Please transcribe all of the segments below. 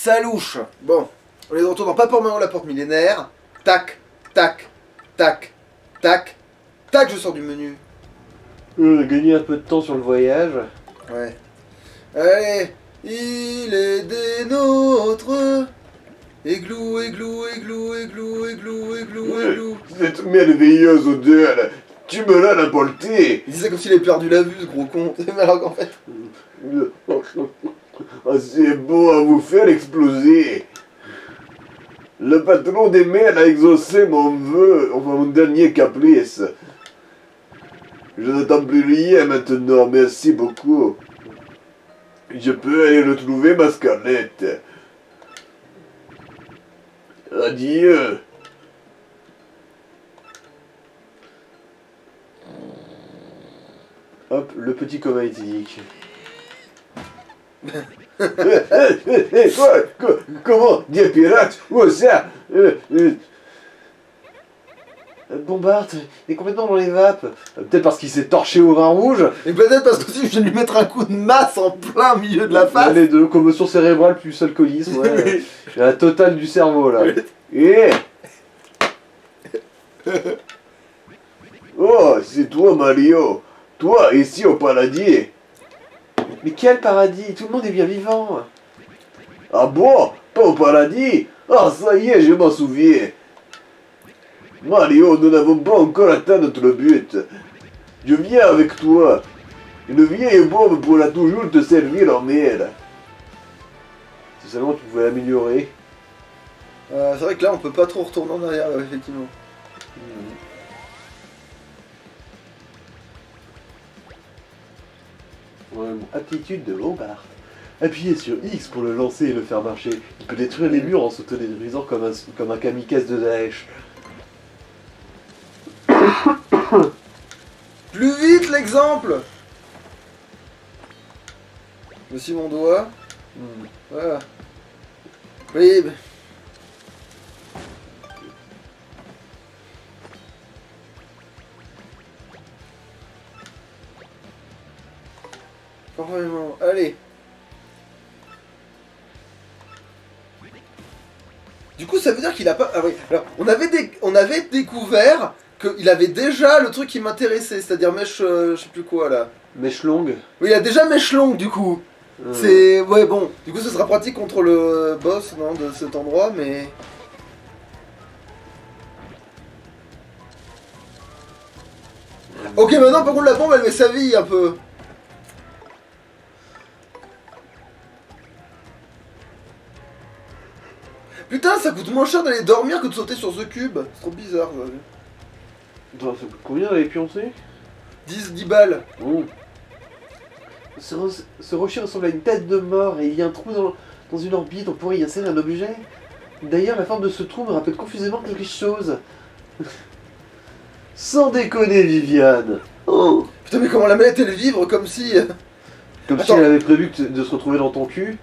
Salouche. Bon, on est de retour dans Paper Mario la porte millénaire. Tac, tac, tac, tac, tac, je sors du menu. On a gagné un peu de temps sur le voyage. Ouais. Allez, il est des nôtres. Églou, églou, églou, églou, églou, églou, églou. Cette merveilleuse odeur, tu me l'as apportée. Il dit ça comme s'il avait perdu la vue, ce gros con. C'est alors qu'en fait... Ah, c'est beau à vous faire exploser. Le patron des mers a exaucé mon vœu, enfin mon dernier caprice. Je n'attends plus rien maintenant, merci beaucoup. Je peux aller retrouver ma Scarlett. Adieu. Hop, le petit coma éthylique. Comment dire pirate? Où ça? Bombard est complètement dans les vapes. Peut-être parce qu'il s'est torché au vin rouge. Et peut-être parce que si je viens de lui mettre un coup de masse en plein milieu de la face. Les deux, commotion cérébrale plus alcoolisme. Ouais. La totale du cerveau là. Eh. Oh, c'est toi Mario. Toi, ici au paradis. Mais quel paradis? Tout le monde est bien vivant. Ah bon? Pas au paradis? Ah, ça y est, je m'en souviens. Mario, nous n'avons pas encore atteint notre but. Je viens avec toi. Une vieille bombe pourra toujours te servir en mer. Si seulement tu pouvais l'améliorer. C'est vrai que là on peut pas trop retourner en arrière, effectivement. Aptitude de Bombard. Appuyez sur X pour le lancer et le faire marcher. Il peut détruire les murs en s'autodétruisant comme un kamikaze de Daesh. Plus vite l'exemple. Voici mon doigt. Voilà. Oui. Parfaitement. Allez. Du coup, ça veut dire qu'il a pas. Ah oui. Alors, on avait découvert qu'il avait déjà le truc qui m'intéressait, c'est-à-dire mèche, je sais plus quoi là. Mèche longue. Oui, il a déjà mèche longue du coup. C'est ouais bon. Du coup, ce sera pratique contre le boss non de cet endroit, mais. Ok, maintenant par contre la bombe elle met sa vie un peu. Putain, ça coûte moins cher d'aller dormir que de sauter sur The Cube. C'est trop bizarre, vous avez vu. Attends, ça coûte combien d'aller pioncer 10 balles. Oh. Ce rocher ressemble à une tête de mort et il y a un trou dans une orbite, on pourrait y insérer un objet. D'ailleurs, la forme de ce trou me rappelle confusément quelque chose. Sans déconner, Viviane. Oh. Putain, mais comment la manette elle vibre comme si. Comme Attends. si elle avait prévu de se retrouver dans ton cul.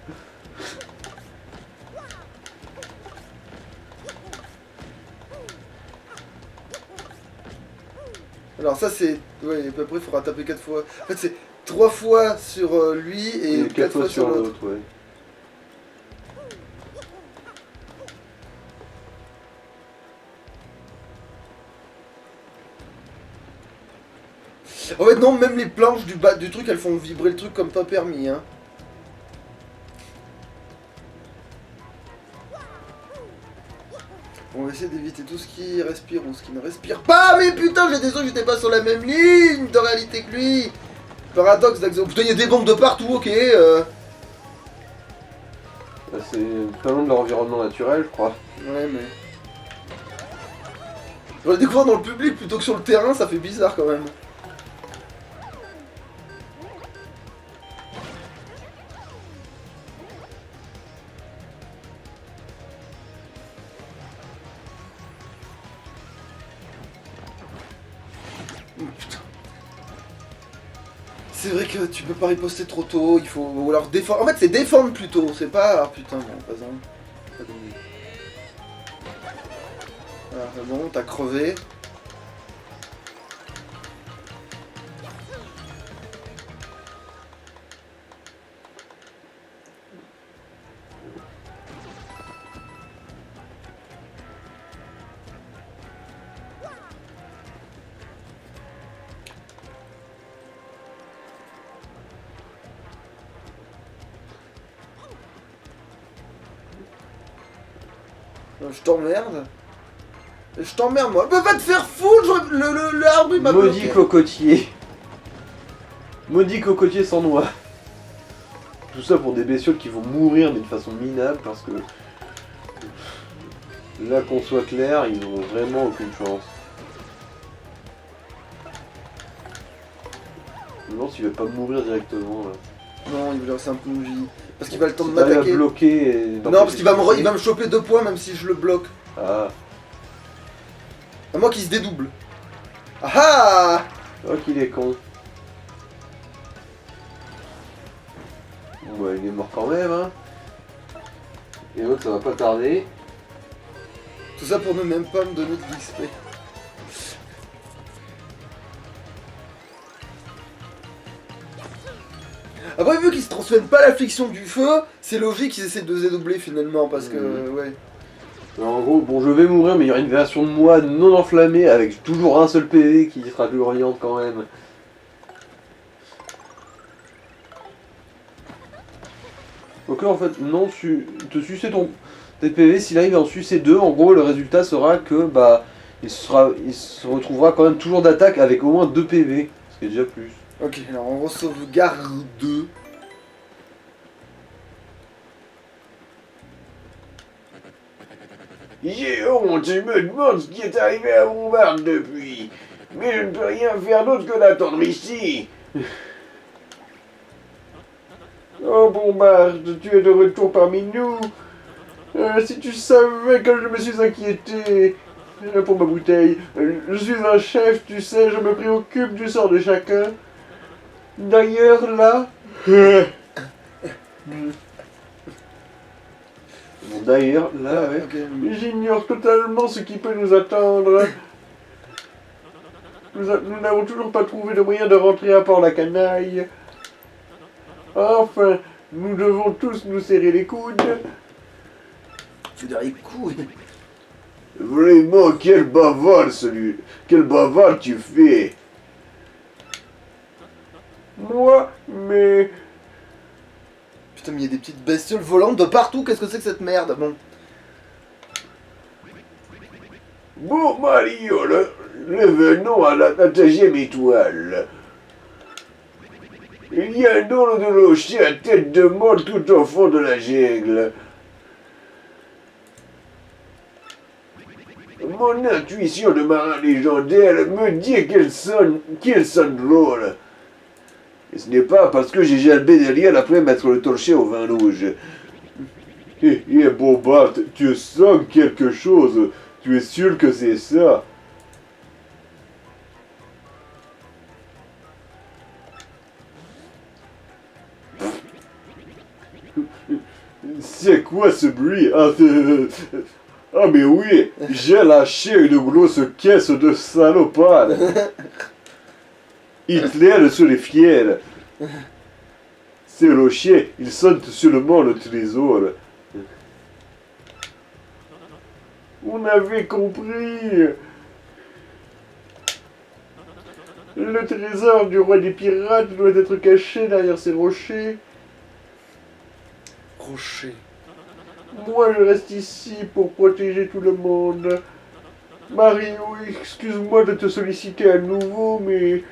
Alors ça c'est... Ouais, et puis après il faudra taper 4 fois. En fait c'est 3 fois sur lui et 4 fois sur l'autre. Ouais. En fait non, même les planches du bas du truc elles font vibrer le truc comme pas permis hein. On va essayer d'éviter tout ce qui respire ou ce qui ne respire pas. Mais putain, j'ai des que j'étais pas sur la même ligne de réalité que lui. Paradoxe d'Axo. Putain, il y a des bombes de partout, ok. C'est pas loin de leur environnement naturel, je crois. Ouais, mais... On va le découvrir dans le public plutôt que sur le terrain, ça fait bizarre quand même. C'est vrai que tu peux pas riposter trop tôt, il faut... Ou alors défendre... En fait c'est défendre plutôt, c'est pas... Ah putain, bon, pas ça. Pas comme... Ah, c'est bon, t'as crevé. Je t'emmerde. Je t'emmerde moi. Mais va te faire foutre. L'arbre il m'a Maudit bloqué. cocotier. Maudit cocotier sans noix. Tout ça pour des bestioles qui vont mourir mais de façon minable parce que... Là qu'on soit clair, ils n'ont vraiment aucune chance. Je me demande s'il va pas mourir directement là. Non, il va rester un peu de vie. Parce qu'il va le temps de Si t'arrives à m'attaquer. bloquer et... Non, parce qu'il va me choper 2 points même si je le bloque. Ah, À moi qui se dédouble. Ah ah. oh qu'il est con. Bon bah il est mort quand même hein. Et l'autre ça va pas tarder. Tout ça pour ne même pas me donner de l'XP. Après, vu qu'ils se transmettent pas l'affliction du feu, c'est logique qu'ils essaient de se dédoubler finalement, parce que, ouais. Alors, en gros, bon je vais mourir mais il y aura une version de moi non enflammée avec toujours un seul PV qui sera gloriante quand même. Donc là en fait, non, te sucer tes PV, s'il arrive à en sucer 2, en gros le résultat sera que bah il se retrouvera quand même toujours d'attaque avec au moins 2 PV, ce qui est déjà plus. Ok, alors on re-sauvegarde 2. J'ai honte, je me demande ce qui est arrivé à mon barque depuis. Mais je ne peux rien faire d'autre que d'attendre ici. Oh Bombarde, tu es de retour parmi nous. Si tu savais que je me suis inquiété pour ma bouteille. Je suis un chef, tu sais, je me préoccupe du sort de chacun. D'ailleurs, là... Bon, d'ailleurs, là, ouais. Ok. J'ignore totalement ce qui peut nous attendre. Nous n'avons toujours pas trouvé de moyen de rentrer à Port la Canaille. Enfin, nous devons tous nous serrer les coudes. Tu veux dire les couilles. Vraiment, quel bavard celui... Quel bavard tu fais. Moi, mais... Putain, mais il y a des petites bestioles volantes de partout, qu'est-ce que c'est que cette merde? Bon. Bon, Mario, revenons à la 9e étoile. Il y a un drôle de rocher à tête de mort tout au fond de la jungle. Mon intuition de marin légendaire me dit qu'elle sonne drôle. Et ce n'est pas parce que j'ai jambé derrière après mettre le torché au vin rouge. Bobart, tu sens quelque chose. Tu es sûr que c'est ça? C'est quoi ce bruit? Ah mais oui, j'ai lâché une grosse caisse de salopard. Hitler serait fier. Ces rochers, ils sentent sûrement le trésor. On avait compris. Le trésor du roi des pirates doit être caché derrière ces rochers. Rocher. Moi, je reste ici pour protéger tout le monde. Mario, excuse-moi de te solliciter à nouveau, mais...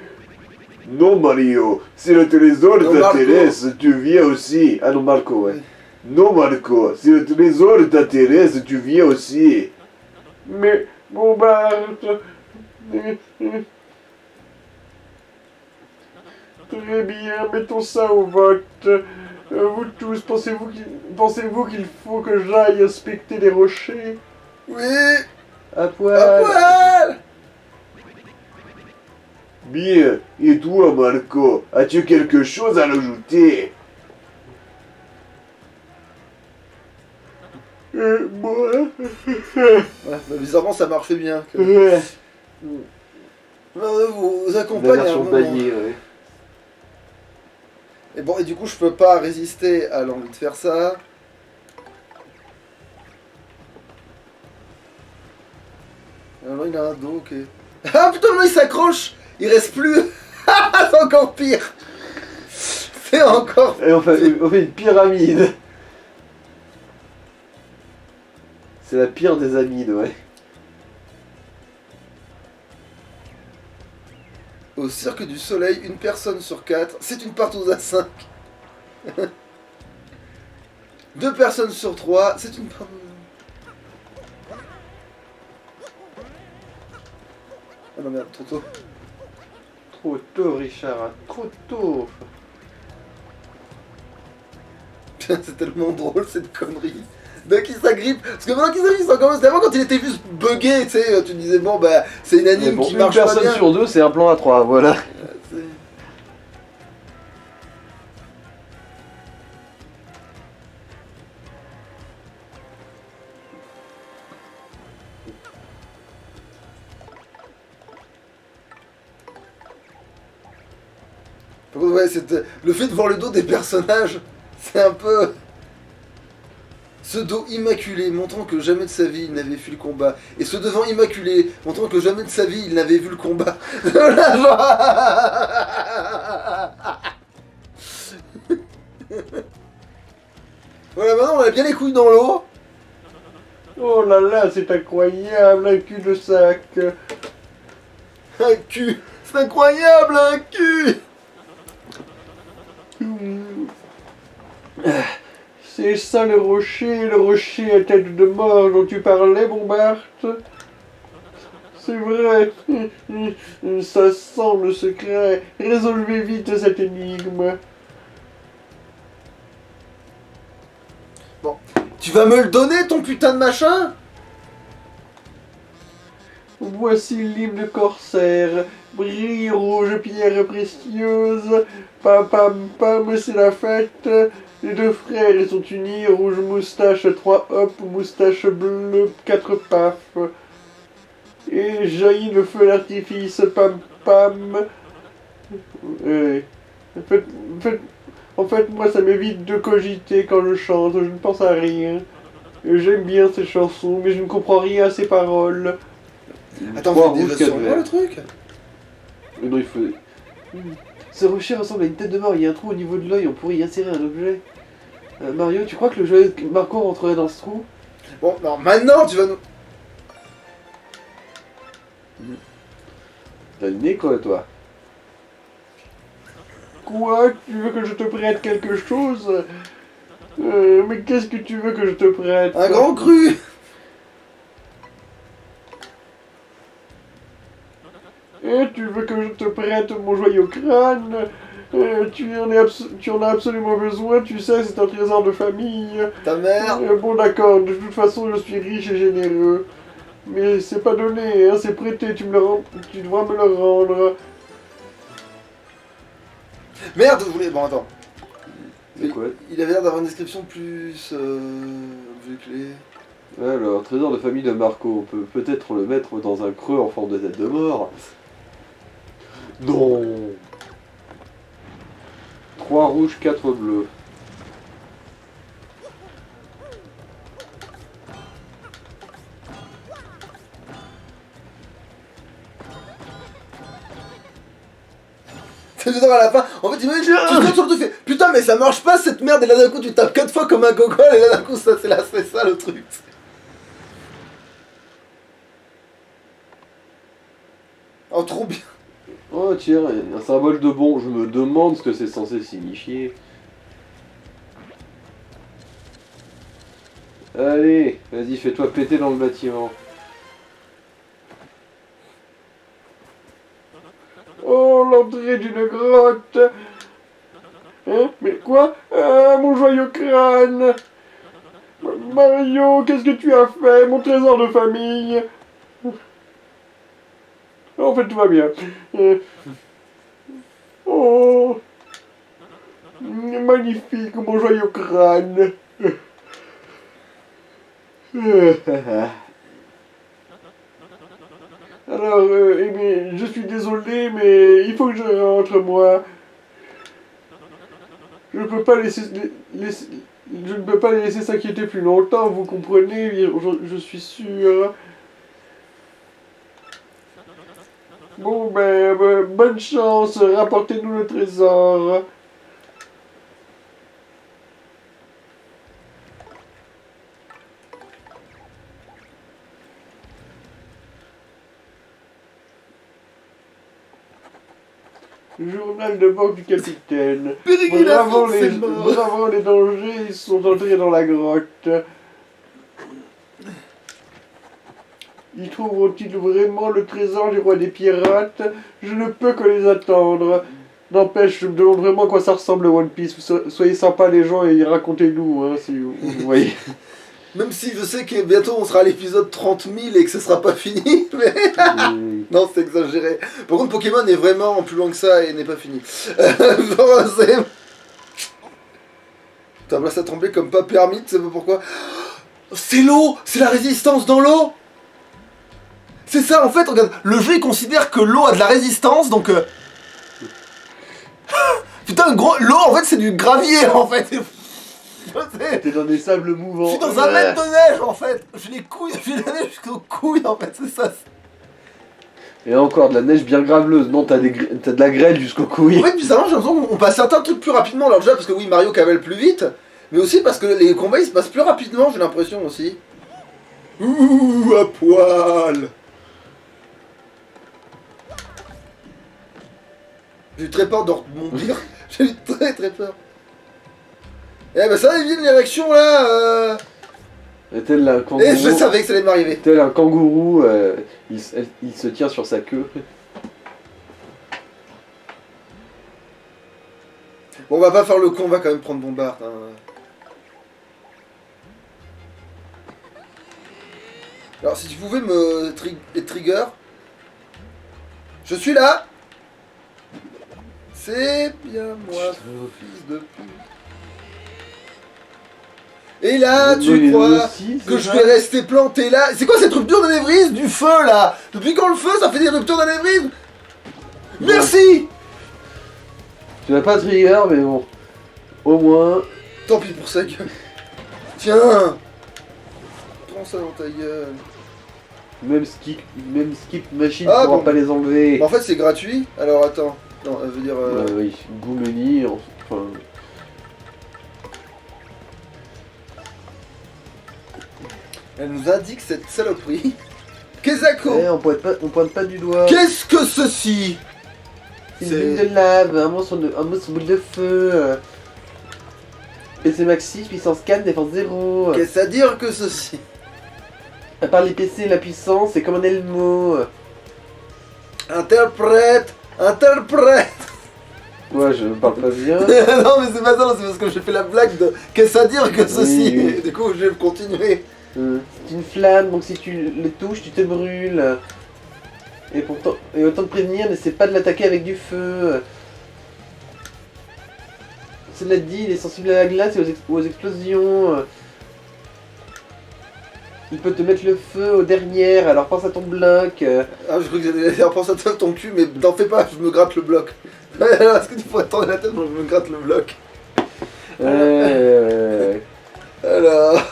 Non, Mario, si le trésor Non, t'intéresse, tu viens aussi. Ah non, Marco, ouais. Non, Marco, si le trésor t'intéresse, tu viens aussi. Mais, Bombard... Très bien, mettons ça au vote. Vous tous, pensez-vous qu'il faut que j'aille inspecter les rochers? Oui. À À poil. poil. Bien, et toi, Marco, as-tu quelque chose à rajouter? Moi... Ouais, bah, bizarrement ça marchait bien. Que... Vous La accompagne à un version moment. bannier, ouais. Et bon, et du coup, je peux pas résister à l'envie de faire ça. Alors il a un dos, ok. Ah putain, non, il s'accroche. Il reste plus. C'est encore pire. C'est encore. Et on fait une pyramide. C'est la pire des amides, ouais. Au Cirque du Soleil, une personne sur 4, c'est une partouze à 5. 2 personnes sur 3, c'est une partouze. Ah non merde, trop tôt. Trop tôt, Richard, trop tôt. Putain, c'est tellement drôle cette connerie. Dès qu'il s'agrippe, parce que maintenant qu'il s'agrippe, c'est encore mieux. C'était avant quand il était juste bugué, tu sais, tu te disais bon bah c'est une Mais anime bon, qui une marche pas personne bien. sur 2, c'est un plan à 3, voilà. C'est- Par contre, ouais, le fait de voir le dos des personnages, c'est un peu. Ce dos immaculé, montrant que jamais de sa vie il n'avait fui le combat. Et ce devant immaculé, montrant que jamais de sa vie il n'avait vu le combat. Là, genre- Voilà, maintenant on a bien les couilles dans l'eau. Oh là là, c'est incroyable, un cul-de-sac. Un cul. C'est incroyable, un cul. C'est ça le rocher à tête de mort dont tu parlais, mon Bart. C'est vrai, ça sent le secret. Résolvez vite cette énigme. Tu vas me le donner ton putain de machin? Voici l'hymne corsaire. Brille rouge, pierre précieuse. Pam pam pam, c'est la fête. Les deux frères ils sont unis. Rouge moustache, 3 hop, moustache bleue, 4 paf. Et jaillit le feu d'artifice, pam pam. Ouais. En fait, moi ça m'évite de cogiter quand je chante, je ne pense à rien. J'aime bien ces chansons, mais je ne comprends rien à ces paroles. Attends, Trois c'est rouges, déjà sur quatre moi le verts. truc? Mais non, il faut... Ce rocher ressemble à une tête de mort, il y a un trou au niveau de l'œil, on pourrait y insérer un objet. Mario, tu crois que le joyeux Marco rentrerait dans ce trou? Bon, non, maintenant tu vas nous. T'as le nez quoi, toi? Quoi? Tu veux que je te prête quelque chose? Mais qu'est-ce que tu veux que je te prête? Un grand cru. Et tu veux que je te prête mon joyau crâne? Tu en as absolument besoin, tu sais, c'est un trésor de famille. Ta mère. Bon d'accord, de toute façon je suis riche et généreux. Mais c'est pas donné, hein, c'est prêté, tu devras me le rendre. Merde, vous voulez. Bon, attends. C'est quoi? Il avait l'air d'avoir une description plus. Clé. Alors, trésor de famille de Marco, on peut peut-être le mettre dans un creux en forme de tête de mort. Non. 3 rouges, 4 bleus. C'est genre à la fin. En fait, imagine, tu sautes sur le truc, tu fais putain, mais ça marche pas cette merde, et là d'un coup tu tapes 4 fois comme un gogol, et là d'un coup c'est ça le truc. Oh, trop bien. Oh tiens, un symbole de bon, je me demande ce que c'est censé signifier. Allez, vas-y, fais-toi péter dans le bâtiment. Oh, l'entrée d'une grotte. Hein? Mais quoi? Ah, mon joyeux crâne. Mario, qu'est-ce que tu as fait? Mon trésor de famille. En fait, tout va bien. Oh, magnifique, mon joyeux crâne. Alors, eh bien, je suis désolé, mais il faut que je rentre, moi. Je ne peux pas je ne peux pas les laisser s'inquiéter plus longtemps, vous comprenez, je suis sûr. Bon, bonne chance, rapportez-nous le trésor. Journal de bord du capitaine. Périgila c'est Bravant les dangers, ils sont entrés dans la grotte. Y trouveront-ils vraiment le trésor du roi des pirates? Je ne peux que les attendre. N'empêche, je me demande vraiment à quoi ça ressemble le One Piece. Soyez sympas les gens et racontez-nous, hein, si vous voyez. Même si je sais que bientôt on sera à l'épisode 30 000 et que ce sera pas fini, mais... Non, c'est exagéré. Par contre, Pokémon est vraiment plus loin que ça et n'est pas fini. Genre, c'est... Putain, là ça tremblait comme pas permis, tu sais pas pourquoi. C'est l'eau! C'est la résistance dans l'eau! C'est ça, en fait, regarde, le jeu il considère que l'eau a de la résistance, donc... Putain, l'eau en fait c'est du gravier en fait! T'es dans des sables mouvants. Je suis dans un mètre de neige en fait! J'ai les couilles, j'ai la neige jusqu'aux couilles en fait, c'est ça! Et encore de la neige bien graveleuse. Non, t'as de la grêle jusqu'aux couilles. En fait, bizarrement, j'ai l'impression qu'on passe certains trucs plus rapidement. Alors, déjà, parce que oui, Mario cavale plus vite, mais aussi parce que les combats ils se passent plus rapidement, j'ai l'impression aussi. Ouh, à poil! J'ai eu très peur de rebondir. J'ai eu très peur. Eh ben, ça évite l'érection là! Et tel un kangourou. Et je savais que ça allait m'arriver. Tel un kangourou, il se tient sur sa queue. Bon, on va pas faire le con, on va quand même prendre Bombard. Hein. Alors, si tu pouvais me trigger. Je suis là! C'est bien moi, fils de pute. Et là, tu crois que je vais rester planté là? C'est quoi cette rupture d'anévrisme du feu là? Depuis quand le feu ça fait des ruptures d'anévrisme? Merci! Tu n'as pas trigger, mais bon. Au moins. Tant pis pour sa gueule. Tiens! Prends ça dans ta gueule. Même skip machine Ah, pourra bon. pas les enlever. Mais en fait, c'est gratuit. Alors attends. Non, elle veut dire. Oui, Goumeni, enfin. Elle nous indique cette saloperie. Kezako! Eh, on pointe pas du doigt. Qu'est-ce que ceci? C'est une boule de lave, un monstre boule de feu. PC Maxi, puissance 4, défense 0. Qu'est-ce à dire que ceci? À part les PC et la puissance, c'est comme un Elmo. Interprète! Interprète! Ouais, je parle pas bien. Non, mais c'est pas ça, c'est parce que j'ai fait la blague de qu'est-ce à dire que ceci? Oui, oui. Et du coup, je vais continuer. C'est une flamme, donc si tu le touches, tu te brûles. Et pourtant, et autant te prévenir, n'essaie pas de l'attaquer avec du feu. Cela dit, il est sensible à la glace et aux explosions. Il peut te mettre le feu aux dernières, alors pense à ton bloc. Ah, je crois que j'allais dire pense à toi ton cul, mais t'en fais pas, je me gratte le bloc. Alors, est-ce que tu pourrais tendre la tête, moi je me gratte le bloc. Alors.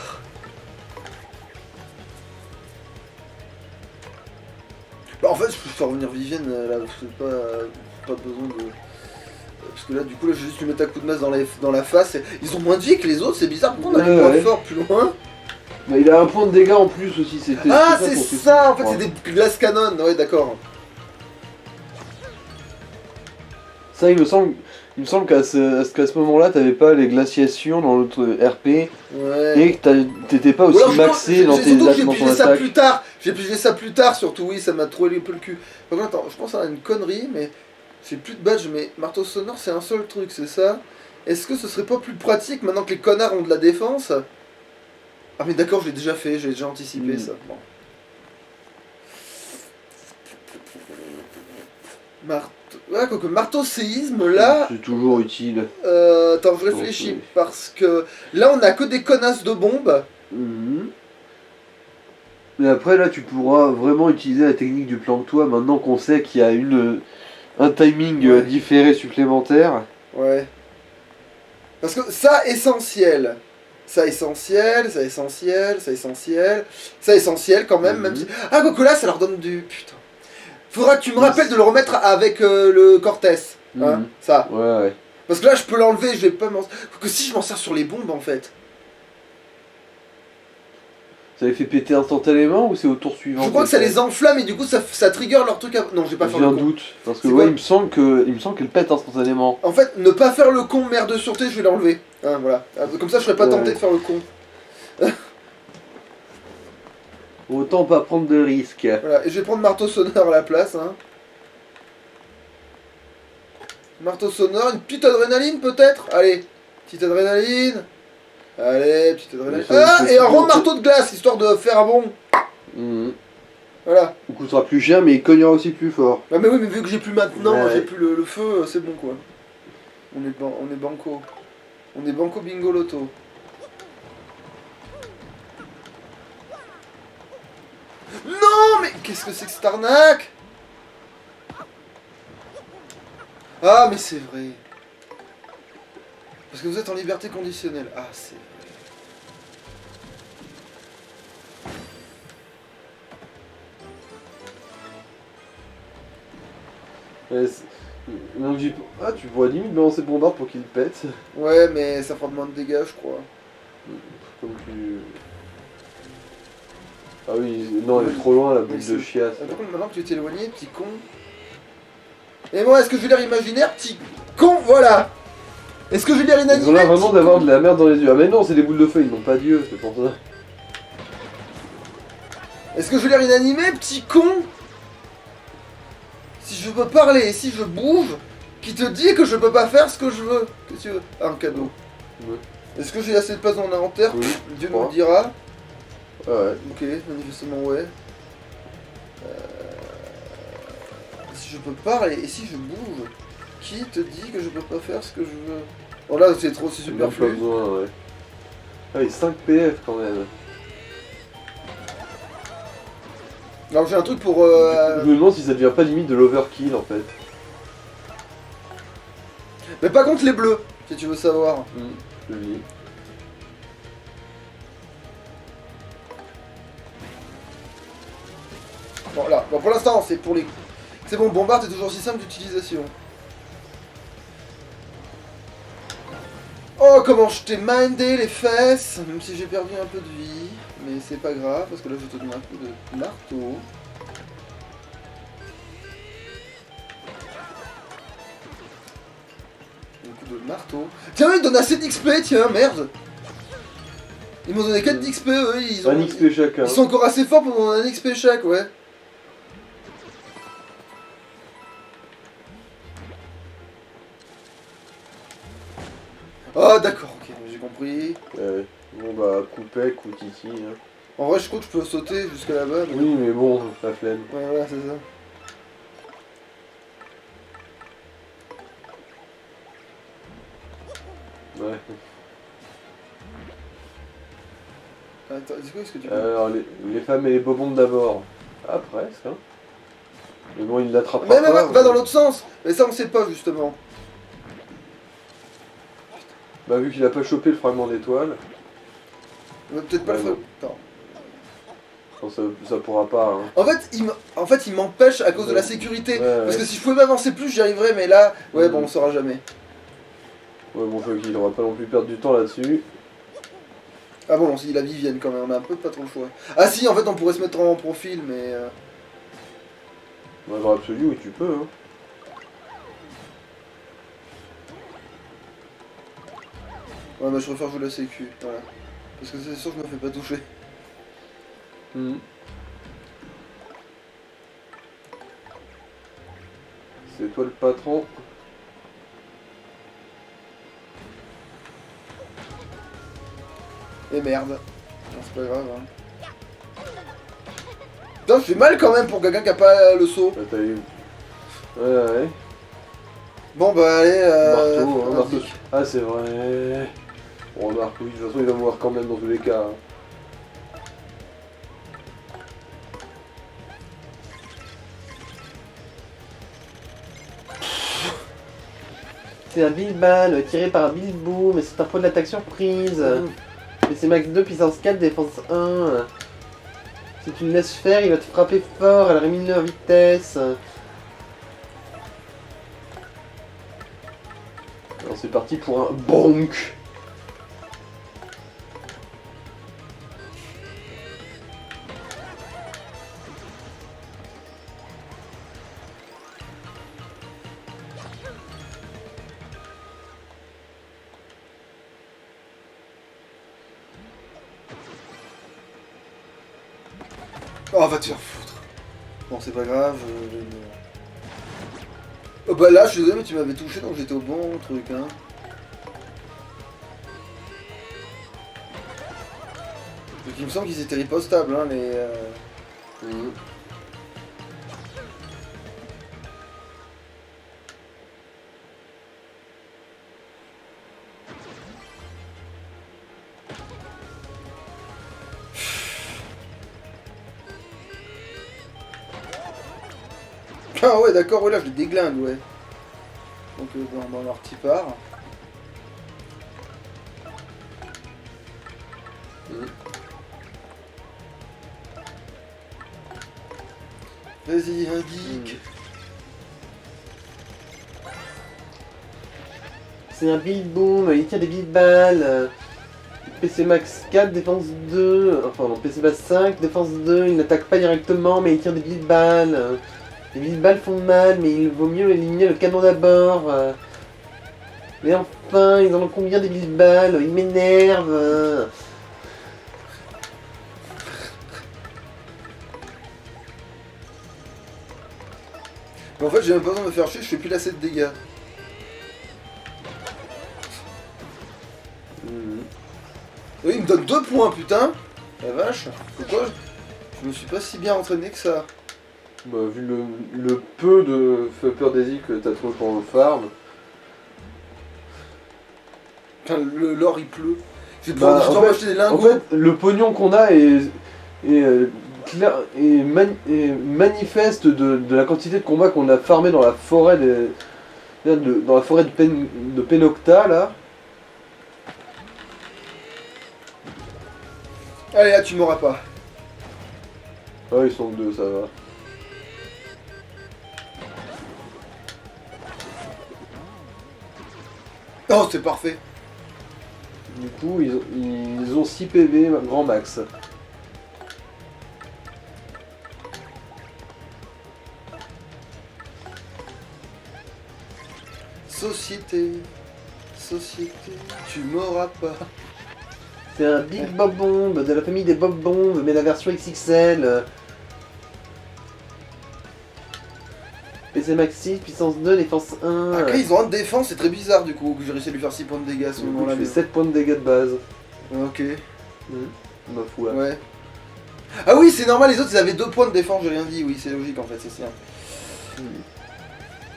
Bah, en fait, je peux faire revenir Vivienne là, parce que pas besoin de. Parce que là, du coup, là, je vais juste lui mettre un coup de masse dans la face. Ils ont moins de vie que les autres, c'est bizarre. Pourquoi on a moins fort plus loin? Bah, il a un point de dégâts en plus aussi, c'était. Ah, c'est ça, en fait, c'est des glace canon. Ouais, d'accord. Ça, il me semble qu'à ce moment-là, t'avais pas les glaciations dans l'autre RP. Ouais. Et que t'étais pas aussi maxé dans tes attaques. J'ai dans ton pigé ça attaque. plus tard. J'ai pigé ça plus tard, surtout. Oui, ça m'a trouvé un peu le cul. Par contre, attends, je pense à une connerie, mais j'ai plus de badge. Mais marteau sonore, c'est un seul truc, c'est ça? Est-ce que ce serait pas plus pratique maintenant que les connards ont de la défense? Ah, mais d'accord, je l'ai déjà fait, j'ai déjà anticipé ça. Bon. Ouais, quoique marteau séisme là. C'est toujours utile. Attends, je réfléchis parce que là on a que des connasses de bombes. Mais après là tu pourras vraiment utiliser la technique du plan de toit maintenant qu'on sait qu'il y a un timing différé supplémentaire. Ouais. Parce que ça essentiel. Ça essentiel, ça essentiel, ça essentiel, ça essentiel quand même, même si... Ah, quoique là ça leur donne du... Putain. Faudra que tu me rappelles de le remettre avec le Cortez. Hein, ça. Ouais. Parce que là je peux l'enlever, je vais pas m'en... Faut que si je m'en sers sur les bombes en fait. Ça les fait péter instantanément ou c'est au tour suivant? Je crois que ça les enflamme et du coup ça trigger leur truc. Non, j'ai pas J'ai fait le un con. doute. Parce que C'est ouais, quoi il me semble qu'elle pète instantanément. En fait, ne pas faire le con, mère de sûreté, je vais l'enlever. Hein, voilà. Comme ça, je serais pas tenté Ouais. de faire le con. Autant pas prendre de risques. Voilà, et je vais prendre marteau sonore à la place. Hein. Marteau sonore, une petite adrénaline peut-être. Allez, petite adrénaline. Allez, petite adrénaline. Mais ça, Ah, c'est et un toujours- rond marteau de glace, histoire de faire un bon. Mhm. Voilà. Il coûtera plus cher, mais il cognera aussi plus fort. Bah mais oui, mais vu que j'ai plus maintenant, Ouais. j'ai plus le feu, c'est bon quoi. On est banco. On est banco bingo loto. Non mais qu'est-ce que c'est que cette arnaque? Ah mais c'est vrai. Parce que vous êtes en liberté conditionnelle. Ah c'est vrai. Donc, ah, tu pourrais limite balancer bombarde pour qu'il pète. Ouais mais ça fera moins de dégâts je crois. Comme tu... Ah oui, non, elle est trop loin la boule Oui, de chiasse. Ah, par contre maintenant que tu t'es éloigné, petit con. Et moi est-ce que j'ai l'air imaginaire, petit con? Voilà. Est-ce que j'ai l'air inanimé? Ils ont l'air vraiment petit d'avoir con de la merde dans les yeux. Ah mais non, c'est des boules de feu, ils n'ont pas d'yeux, c'est pour ça. Est-ce que j'ai l'air inanimé, petit con? Si je veux parler et si je bouge, qui te dit que je peux pas faire ce que je veux? Qu'est-ce que tu veux? Ah, un cadeau. Ouais. Est-ce que j'ai assez de place dans mon inventaire? Oui, Dieu je nous crois. le dira. Ah ouais. Ok, manifestement ouais. Si je peux parler et si je bouge, qui te dit que je peux pas faire ce que je veux? Oh là c'est trop, c'est J'ai même pas superflu. besoin, ouais. Ah oui, 5 PF quand même. Alors j'ai un truc pour... Je me demande si ça devient pas limite de l'overkill en fait. Mais pas contre les bleus, si tu veux savoir. Je le dis. Bon là, bon, pour l'instant c'est pour les... C'est bon, bombarde est toujours si simple d'utilisation. Oh comment je t'ai mindé les fesses. Même si j'ai perdu un peu de vie. Mais c'est pas grave parce que là je te donne un coup de marteau. Un coup de marteau. Tiens ils donnent assez d'XP, tiens merde. Ils m'ont donné 4 d'XP eux, ils ont... Un XP chacun. Ils sont encore assez forts pour donner un XP chaque, ouais. Ah d'accord, ok, j'ai compris. Ouais. Bon bah, coupé, coup titi. Hein. En vrai, je crois que je peux sauter jusqu'à là-bas. Mais... Oui, mais bon, la flemme. Ouais, voilà, c'est ça. Ouais. Attends, dis quoi, est-ce que tu peux... Alors, les femmes et les bobons d'abord. Ah, presque, hein. Mais bon, il l'attrapera Mais pas. va dans l'autre sens. Mais ça, on sait pas, justement. Bah, vu qu'il a pas chopé le fragment d'étoile, On va peut-être pas Ouais, le faire. non. Attends. bon, ça pourra pas. Hein. En fait, il m'empêche à cause de la sécurité. Ouais, Parce ouais. que si je pouvais m'avancer plus, j'y arriverais. Mais là, ouais, bon, Mhm. on saura jamais. Ouais, bon, je vois qu'il aura pas non plus perdre du temps là-dessus. Ah bon, si la Vivienne quand même, on a un peu pas trop le choix. Ah si, en fait, on pourrait se mettre en profil, mais... Dans l'absolu, oui, tu peux, hein. Ouais, bah je préfère jouer la sécu, voilà. Parce que c'est sûr que je me fais pas toucher. Mhm. C'est toi le patron. Et merde. Non, c'est pas grave, hein. Putain, je fais mal quand même pour quelqu'un qui a pas le saut. Là, t'as eu. Ouais. Bon bah allez, Marteau, hein, vas-y. marteau. Ah, c'est vrai. On remarque, oui, de toute façon, il va mourir quand même dans tous les cas. Hein. C'est un Bilbal tiré par un Bilbou, mais c'est un point de l'attaque surprise. Mais c'est max 2 puissance 4 défense 1. Si tu le laisses faire, il va te frapper fort à la rémineur vitesse. Alors c'est parti pour un bonk. Oh, va te faire foutre. Bon, c'est pas grave, j'ai une... Oh bah là, je suis désolé, mais tu m'avais touché, donc j'étais au bon truc, hein. Donc il me semble qu'ils étaient ripostables, hein, les... Mhm. Ah ouais, d'accord, ouais, là, je les déglingue, ouais. Donc dans leur petit part. Vas-y, indique. C'est un big boom, il tire des big balles. PC Max 4, défense 2. Enfin non, PC Max 5, défense 2. Il n'attaque pas directement, mais il tire des big balles. Les big balles font mal, mais il vaut mieux éliminer le canon d'abord. Mais enfin, ils en ont combien des big balles? Ils m'énervent. Mais en fait, j'ai même pas besoin de me faire chier, je fais plus assez de dégâts. Oui, il me donne 2 points, putain. La vache. Pourquoi je me suis pas si bien entraîné que ça. Bah, vu le peu de Flopper Daisy que t'as trouvé pour le farm. Putain, l'or il pleut. Je vais Bah, pouvoir m'acheter des lingots. En fait, le pognon qu'on a est manifeste de la quantité de combats qu'on a farmé dans la forêt dans la forêt de Penocta là. Allez, là, tu m'auras pas. Ah, ils sont deux, ça va. Oh, c'est parfait. Du coup, ils ont 6 PV grand max. Société, tu m'auras pas. C'est un Big Bob Bomb de la famille des Bob Bomb, mais la version XXL. PC Max 6, puissance 2, défense 1. Après, ils ont un de défense, c'est très bizarre du coup, que j'ai réussi à lui faire 6 points de dégâts à ce Du coup, moment-là. tu fais 7 points de dégâts de base. Ok, Ma foi. ouais. Ah oui, c'est normal, les autres ils avaient 2 points de défense, j'ai rien dit, oui, c'est logique en fait, c'est ça.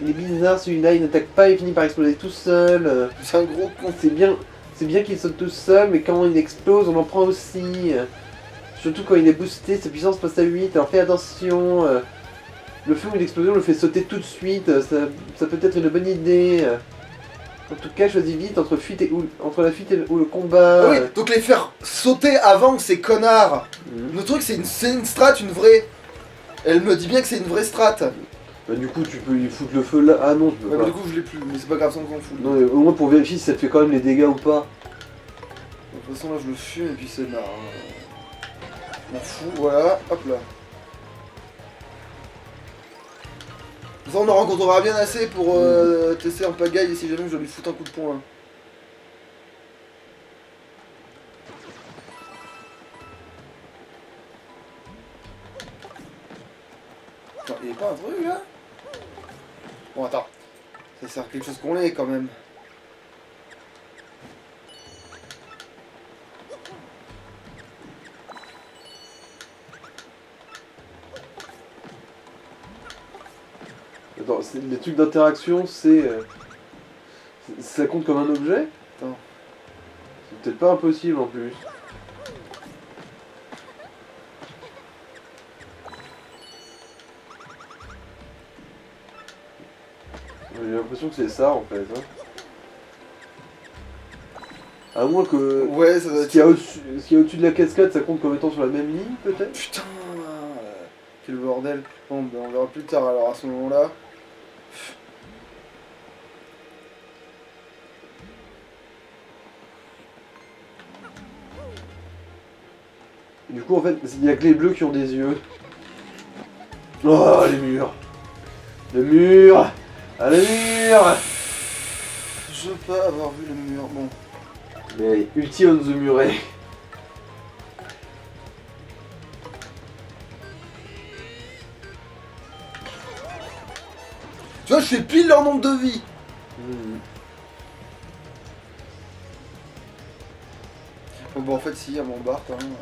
Il est bizarre celui-là, il n'attaque pas, il finit par exploser tout seul. C'est un gros con. C'est bien qu'il saute tout seul, mais quand il explose, on en prend aussi. Surtout quand il est boosté, sa puissance passe à 8, alors fais attention. Le feu ou l'explosion le fait sauter tout de suite, ça peut être une bonne idée. En tout cas, choisis vite entre la fuite ou le combat. Ah oui, donc les faire sauter avant ces connards. Le truc, c'est une strat, une vraie. Elle me dit bien que c'est une vraie strat. Bah, du coup, tu peux lui foutre le feu là. Ah non, tu peux Ouais, pas. mais du coup, je l'ai plus, mais c'est pas grave, ça on s'en fout. Non, mais au moins pour vérifier si ça te fait quand même les dégâts ou pas. De toute façon, là, je le fume et puis c'est marrant. Je m'en fous, voilà, hop là. Ça, on en rencontrera bien assez pour tester en pagaille si jamais je dois lui foutre un coup de poing. Attends, il y a pas un truc là? Bon, attends. Ça sert à quelque chose qu'on l'ait quand même. Attends, les trucs d'interaction, ça compte comme un objet? Attends. C'est peut-être pas impossible en plus. J'ai l'impression que c'est ça en fait. Hein. À moins que Ouais, ça doit ce être. qu'il y a au-dessus de la cascade, ça compte comme étant sur la même ligne peut-être? Putain, quel bordel. Bon, ben on verra plus tard alors à ce moment-là. Du coup, en fait, il y a que les bleus qui ont des yeux. Oh, les murs! Le mur! Ah, le mur! Je veux pas avoir vu le mur. Bon. Mais ulti on the muret. Tu vois, je fais pile leur nombre de vie. Bon, en fait, si, à mon bar, quand même.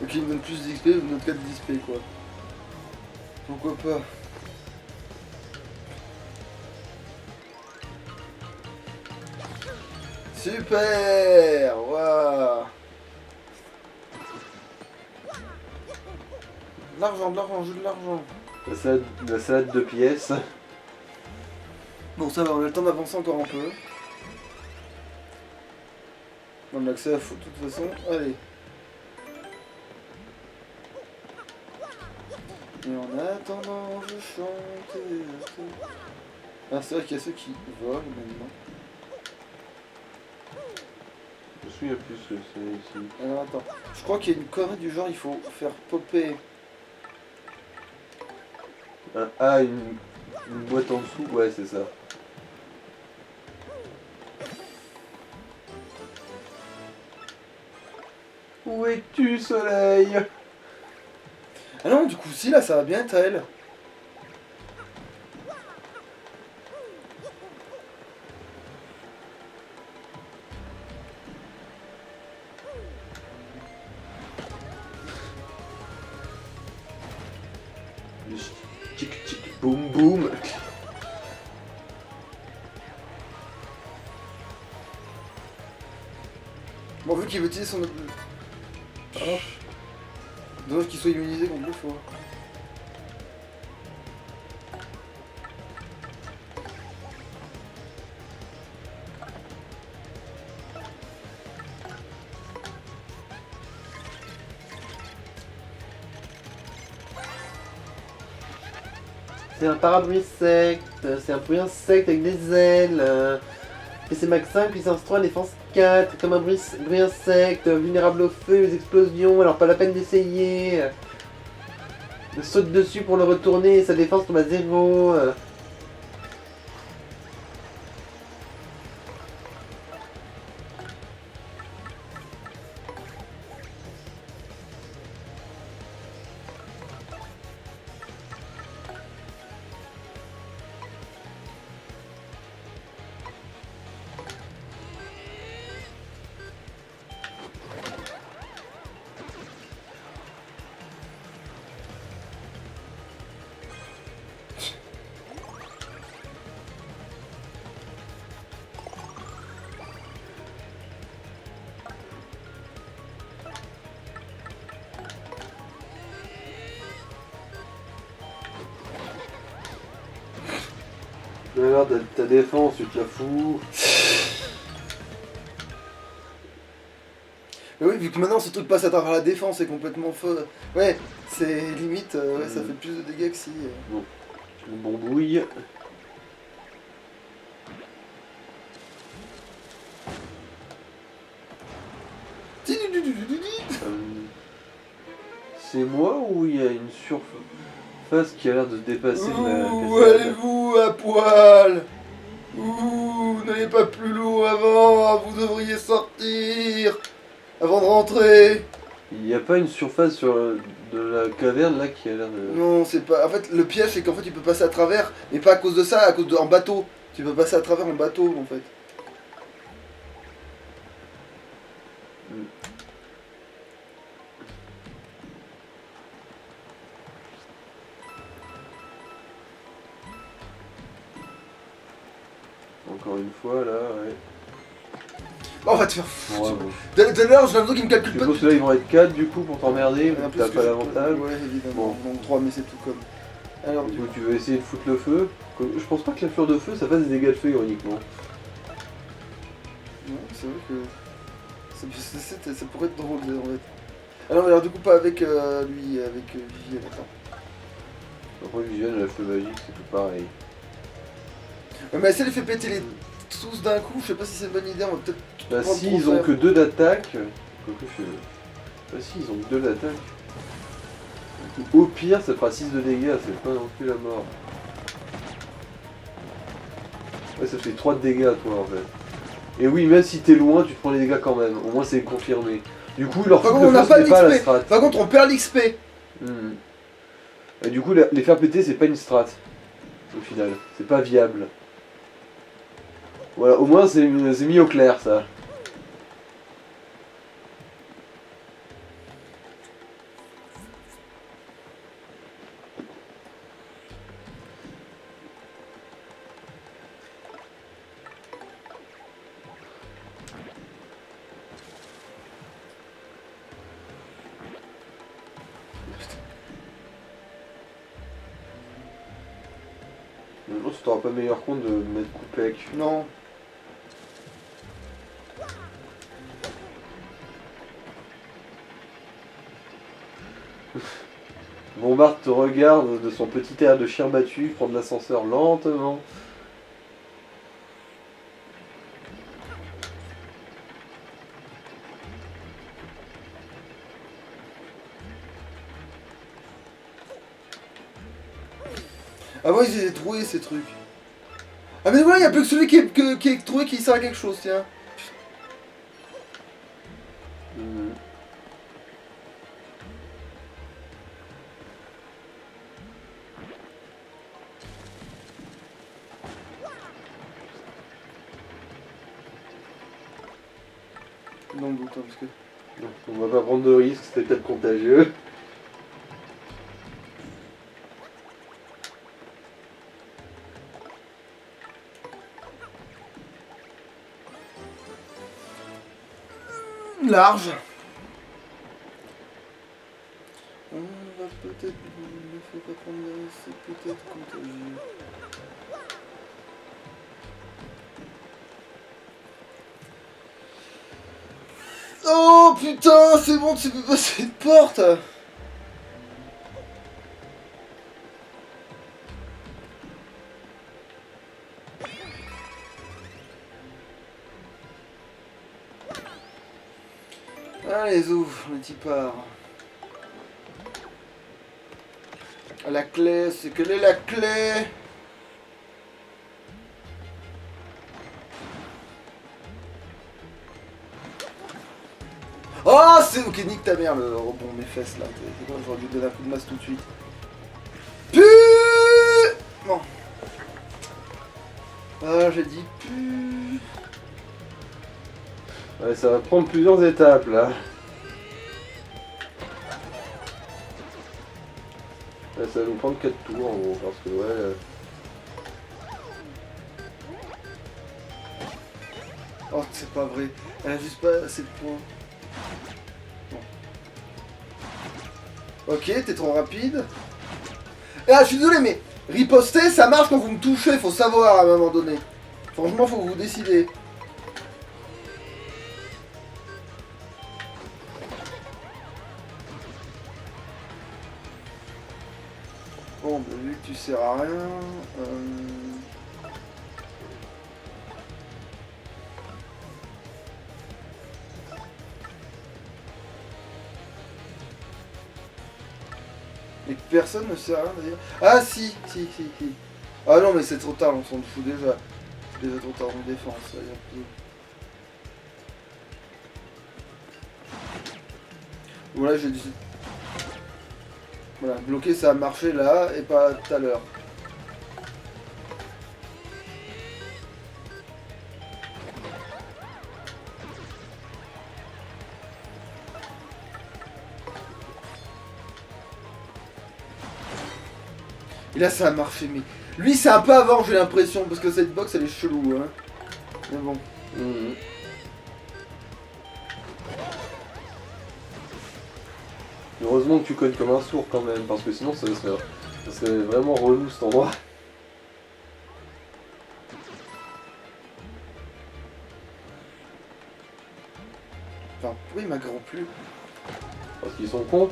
Ok, il me donne plus d'XP, il me donne 4 d'XP, quoi. Pourquoi pas? Super! Waouh! De l'argent, je veux de l'argent. La salade de pièces. Bon, ça va, on a le temps d'avancer encore un peu. On a accès à fou de toute façon. Allez. Et en attendant, je chante. Ah, c'est vrai qu'il y a ceux qui volent maintenant. Je me souviens plus ce que c'est ici. Alors attends, je crois qu'il y a une connerie du genre, il faut faire popper. Une boîte en dessous, ouais c'est ça. Où es-tu, soleil? Ah non, du coup, si, là, ça va bien être à elle. Tic tic boum boum. Bon, vu qu'il veut utiliser son... Hop. Dommage qu'il soit immunisé contre le faux. C'est un parabrise insecte, c'est un bruit insecte avec des ailes. PC Max 5, puissance 3, défense 4, comme un bruit insecte, vulnérable au feu, aux explosions, alors pas la peine d'essayer. Saute dessus pour le retourner, sa défense tombe à 0. Alors ta défense, tu te la fous. Mais oui, vu que maintenant ce truc passe à travers la défense, c'est complètement feu. Ouais, c'est limite, ouais, ça fait plus de dégâts que si. Bon, je me bombouille. C'est moi ou il y a une surface qui a l'air de se dépasser de la Ouh, cascade? allez-vous à poil? Ouh, n'allez pas plus lourd avant, vous devriez sortir avant de rentrer. Il n'y a pas une surface de la caverne là qui a l'air de... Non, c'est pas. En fait, le piège, c'est qu'en fait, tu peux passer à travers, mais pas à cause de ça, à cause de en bateau. Tu peux passer à travers en bateau, en fait. Encore une fois là, ouais. Oh, on va te faire foutre. Ouais, bon. Tout à l'heure, j'ai l'impression qu'il me calcule Je pas. suppose que là ils vont être 4 du coup pour t'emmerder, Un vu peu que ce t'as que pas je- l'avantage. Ouais, évidemment. Donc 3, mais c'est tout comme. Alors, Du coup tu veux essayer de foutre le feu. Je pense pas que la fleur de feu ça fasse des dégâts de feu ironiquement. non, c'est vrai que. Ça pourrait être drôle, en fait. Alors, du coup, pas avec lui, avec Vivienne, attends. Après Vivienne, la feu magique c'est tout pareil. Mais si elle fait péter les tous d'un coup, je sais pas si c'est une bonne idée, on va peut-être... Bah prendre si trop ils ont faire. que 2 d'attaque... Bah si ils ont que 2 d'attaque. Au pire ça fera 6 de dégâts, c'est pas non plus la mort. Ouais ça fait 3 de dégâts toi en fait. Et oui même si t'es loin tu te prends les dégâts quand même, au moins c'est confirmé. Du coup leur Par coupe contre, on de n'a feu pas n'est pas la d'XP. strat. Par contre, on perd l'XP. Hmm. Et du coup les faire péter c'est pas une strat. Au final, c'est pas viable. Voilà, au moins c'est mis au clair ça. Non, tu t'auras pas meilleur compte de mettre Koupek. Non. Bombard te regarde de son petit air de chien battu, prendre l'ascenseur lentement. Avant, ils étaient troués ces trucs. Ah, mais voilà, il y a plus que celui qui est trouvé qui sert à quelque chose, tiens. Mhm. Non, doute, parce que. Donc, on va pas prendre de risques, c'était peut-être contagieux. Large. On va peut-être ne faut pas prendre de risque, c'est peut-être contagieux. Oh putain, c'est bon, tu peux passer une porte. Allez, ouvre, le petit part. La clé, c'est quelle est la clé? Oh, c'est ok, nique ta mère le rebond mes fesses là. C'est quoi, j'aurais dû donner un coup de masse tout de suite. Bon. Ah, j'ai dit pu. Ouais, ça va prendre plusieurs étapes là. Ouais, ça va nous prendre 4 tours en gros, parce que ouais. Oh, c'est pas vrai. Elle a juste pas assez de points. Bon. Ok, t'es trop rapide. Ah, je suis désolé, mais riposter, ça marche quand vous me touchez, faut savoir à un moment donné. Franchement, faut que vous décidez. Bon, bah, vu que tu sers à rien... Et que personne ne sert à rien d'ailleurs. Ah si. Ah non mais c'est trop tard, on s'en fout déjà. C'est déjà trop tard en défense. Ça y est. Voilà, j'ai dit... Voilà, bloquer ça a marché là et pas tout à l'heure. Et là ça a marché, mais lui c'est un peu avant j'ai l'impression, parce que cette box elle est chelou hein. Mais bon. Mhm. Heureusement que tu cognes comme un sourd quand même, parce que sinon ça serait vraiment relou cet endroit. Enfin, pourquoi il m'aggrand plus? Parce qu'ils sont cons.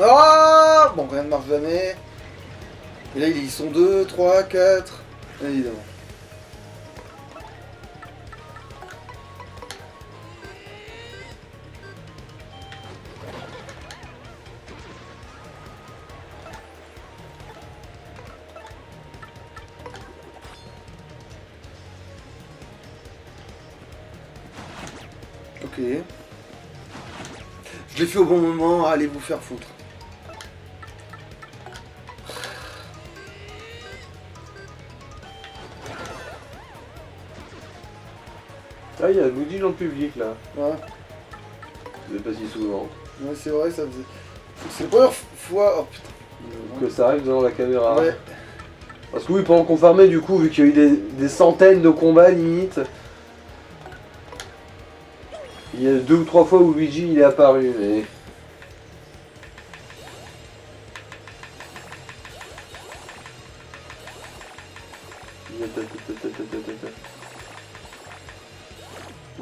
Ah bon, rien ne marche jamais. Et là, ils sont 2, 3, 4. Évidemment. Ok. Je l'ai fait au bon moment, allez vous faire foutre. Ah, il y a Luigi dans le public là. Ouais, C'est pas si souvent. ouais c'est vrai, ça faisait. C'est la première fois. Oh putain. Que ça arrive devant la caméra. Ouais. Parce que oui, pendant qu'on farmait, du coup, vu qu'il y a eu des centaines de combats limite, il y a 2 ou 3 fois où Luigi il est apparu, mais.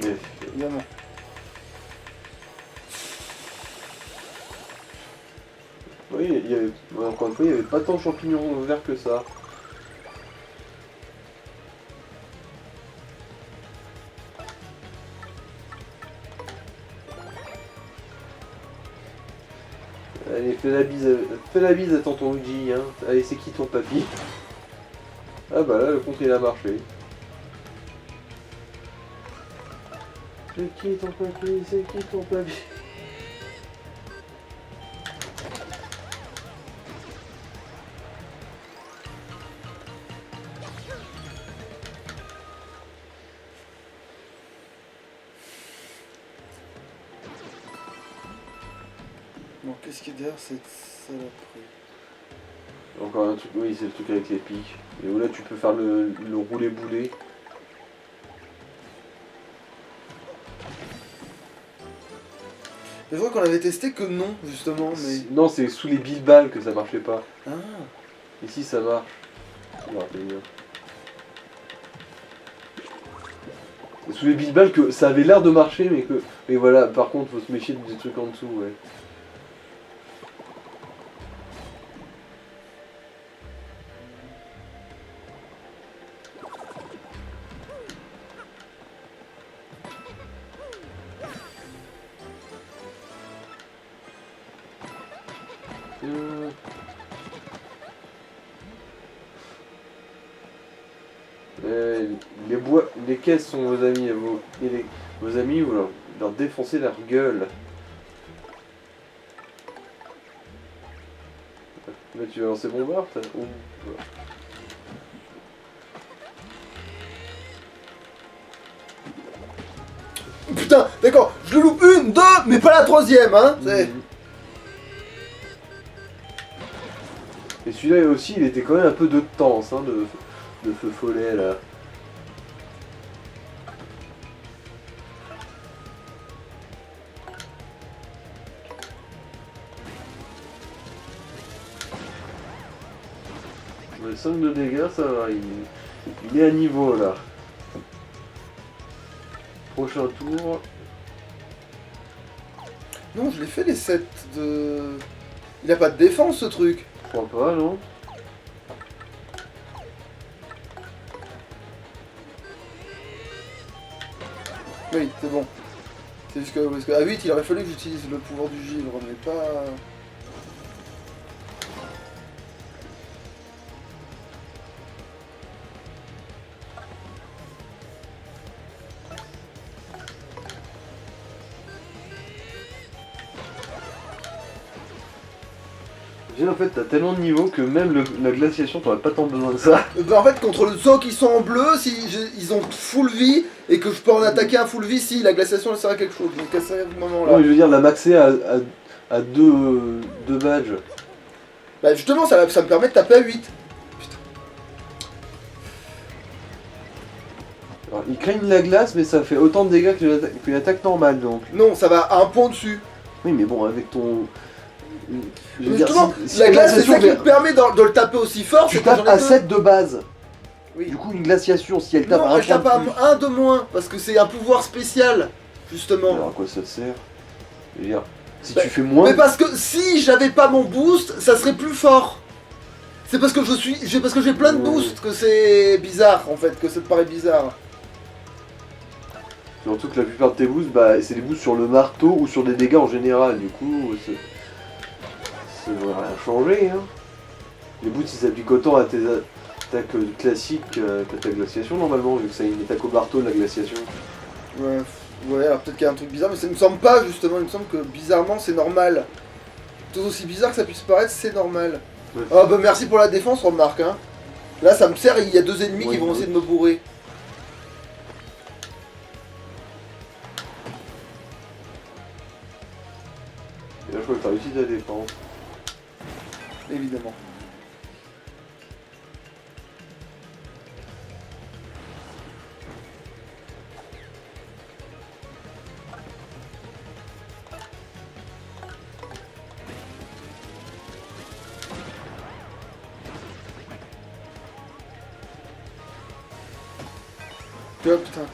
Mais. Évidemment. Oui, il y avait. Encore une fois, il n'y avait pas tant de champignons verts que ça. Allez, fais la bise à tonton Luigi, hein. Allez, c'est qui ton papy? Ah bah là, le compte il a marché. C'est qui ton papy? C'est qui ton papy? Bon, qu'est-ce qu'il y a derrière cette saloperie? Encore un truc, oui, c'est le truc avec les pics. Et où là, tu peux faire le roulé-boulé. Je vois qu'on avait testé que non, justement, mais. Non, c'est sous les billes-balles que ça marchait pas. Ah. Ici, ça marche. Je me rappelle bien. C'est sous les billes-balles que ça avait l'air de marcher, mais que. Mais voilà, par contre, faut se méfier des trucs en dessous, ouais. Les caisses sont vos amis, vos amis, vous leur défoncez leur gueule. Là tu vas lancer bombard, ou... Putain, d'accord, je le loupe une, deux, mais pas la troisième, hein. Et celui-là aussi, il était quand même un peu de temps, hein, de feu follet là. Le 5 de dégâts, ça va, il est à niveau là. Prochain tour. Non, je l'ai fait les 7 de. Il a pas de défense ce truc. Je crois pas, non? Oui, c'est bon. C'est juste que, parce qu'à 8, il aurait fallu que j'utilise le pouvoir du givre, mais pas. En fait, t'as tellement de niveaux que même la glaciation, t'aurais pas tant besoin de ça. Bah, en fait, contre le zoo qui sont en bleu, si ils ont full vie et que je peux en attaquer un full vie, si la glaciation elle sert à quelque chose. Donc à ce moment-là. Oui, je veux dire, la maxer à deux badges. Bah justement, ça me permet de taper à 8. Putain. Alors, il craigne la glace, mais ça fait autant de dégâts que l'attaque normale, donc. Non, ça va à un point dessus. Oui, mais bon, avec ton... Je veux Mais dire, justement, si la glace, c'est ça qui fait- me permet de le taper aussi fort. Tu c'est que j'en tapes ai à deux. 7 de base. Oui. Du coup, une glaciation, si elle tape à Non, un elle point tape de plus... à 1 de moins, parce que c'est un pouvoir spécial, justement. Alors à quoi ça sert? Je veux dire, Si Bah, tu fais moins... Mais parce que si j'avais pas mon boost, ça serait plus fort. C'est parce que parce que j'ai plein de boosts que c'est bizarre en fait, que ça te paraît bizarre. Surtout que la plupart de tes boosts, bah, c'est des boosts sur le marteau ou sur des dégâts en général. Du coup, ça devrait rien changer. Hein. Les boosts, ils s'appliquent autant à tes attaques classiques qu'à ta glaciation normalement, vu que c'est une attaque au marteau de la glaciation. Ouais, alors peut-être qu'il y a un truc bizarre, mais ça me semble pas justement, il me semble que bizarrement c'est normal. Tout aussi bizarre que ça puisse paraître, c'est normal. Ouais. Oh bah merci pour la défense, remarque hein. Là ça me sert, il y a 2 ennemis Ouais, qui vont ouais. essayer de me bourrer. Et là, je crois que t'as réussi ta défense. Évidemment. Oh putain.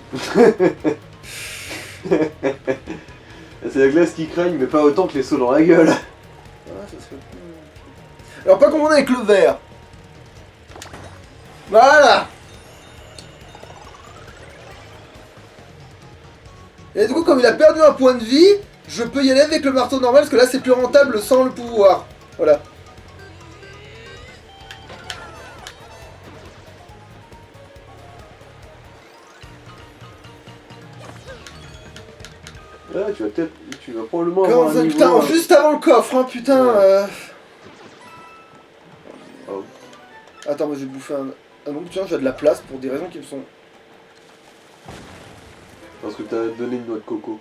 C'est la glace qui craigne, mais pas autant que les sauts dans la gueule. Ouais, ça serait... Alors pas confondre avec le vert. Voilà. Et du coup comme il a perdu un point de vie, je peux y aller avec le marteau normal parce que là c'est plus rentable sans le pouvoir. Voilà. Là, tu vas probablement avoir Comment un ça, niveau... putain, juste avant le coffre, hein, putain. Ouais. Oh. Attends, mais j'ai bouffé un... Ah non, tiens, j'ai de la place pour des raisons qui me sont... Parce que t'as donné une noix de coco.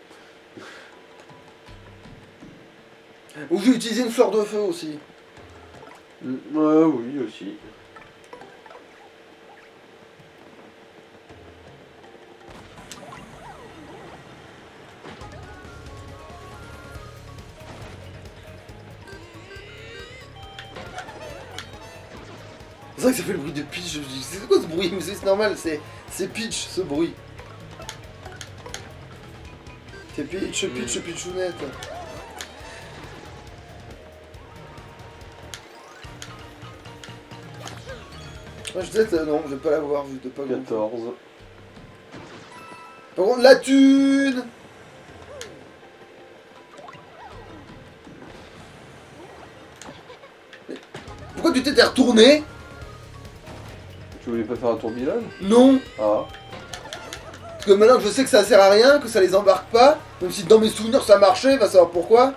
Ou j'ai utilisé une fleur de feu aussi. Ouais, oui, aussi. C'est vrai que ça fait le bruit de Peach, je me dis, c'est quoi ce bruit? Mais c'est normal, c'est Peach, ce bruit. C'est Peach, Peachounette. Ouais, je disais, non, je vais pas l'avoir, je vais pas le 14. Par contre, la thune. Mais pourquoi tu t'étais retourné? Tu voulais pas faire un tourbillon? Non. Ah. Parce que maintenant que je sais que ça sert à rien, que ça les embarque pas, même si dans mes souvenirs ça marchait, va savoir pourquoi.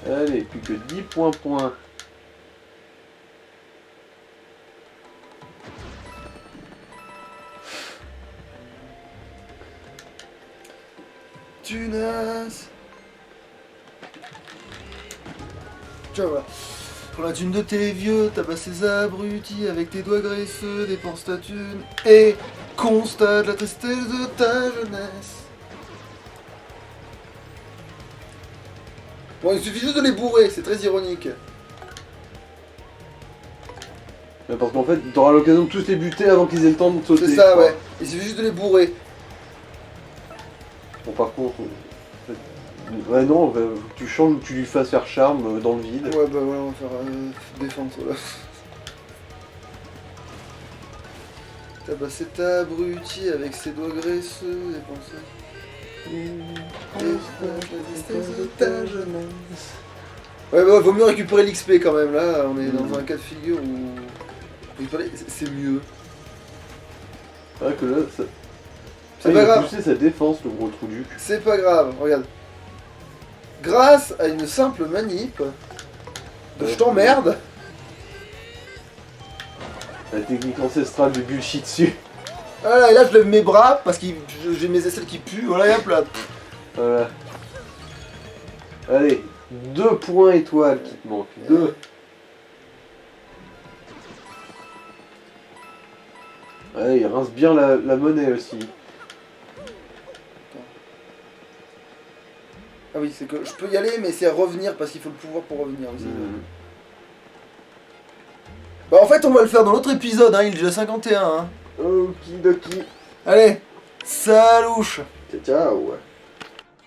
Allez, plus que 10 points. Tunas. Tiens, voilà. Prends la thune de tes vieux, tabasse ces abrutis avec tes doigts graisseux, dépense ta thune et constate la tristesse de ta jeunesse. Bon, il suffit juste de les bourrer, c'est très ironique. Mais parce qu'en fait, t'auras l'occasion de tous les buter avant qu'ils aient le temps de sauter. C'est ça, quoi. ouais. Il suffit juste de les bourrer. Bon, par contre... Ouais, non, faut que tu changes, que tu lui fasses faire charme dans le vide. Ouais, bah voilà, on va faire défense, voilà. Tabasser ta abruti avec ses doigts graisseux, dépenser. Ouais, bah vaut mieux récupérer l'XP quand même, là, on est dans un cas de figure où... C'est mieux. C'est vrai que là, ça... C'est il pas a grave. poussé sa défense, le gros trou duc. C'est pas grave, regarde. Grâce à une simple manip, de je t'emmerde, La technique ancestrale du bullshit dessus. voilà, et là je lève mes bras parce que j'ai mes aisselles qui puent, voilà, et hop là. Voilà. Allez, 2 points étoiles qui te manquent. 2. Ouais, il rince bien la monnaie aussi. Ah oui, c'est que je peux y aller, mais c'est à revenir parce qu'il faut le pouvoir pour revenir aussi. Bah en fait on va le faire dans l'autre épisode, hein, il est déjà 51. Hein. Okidoki. Allez, salouche. Ciao ciao.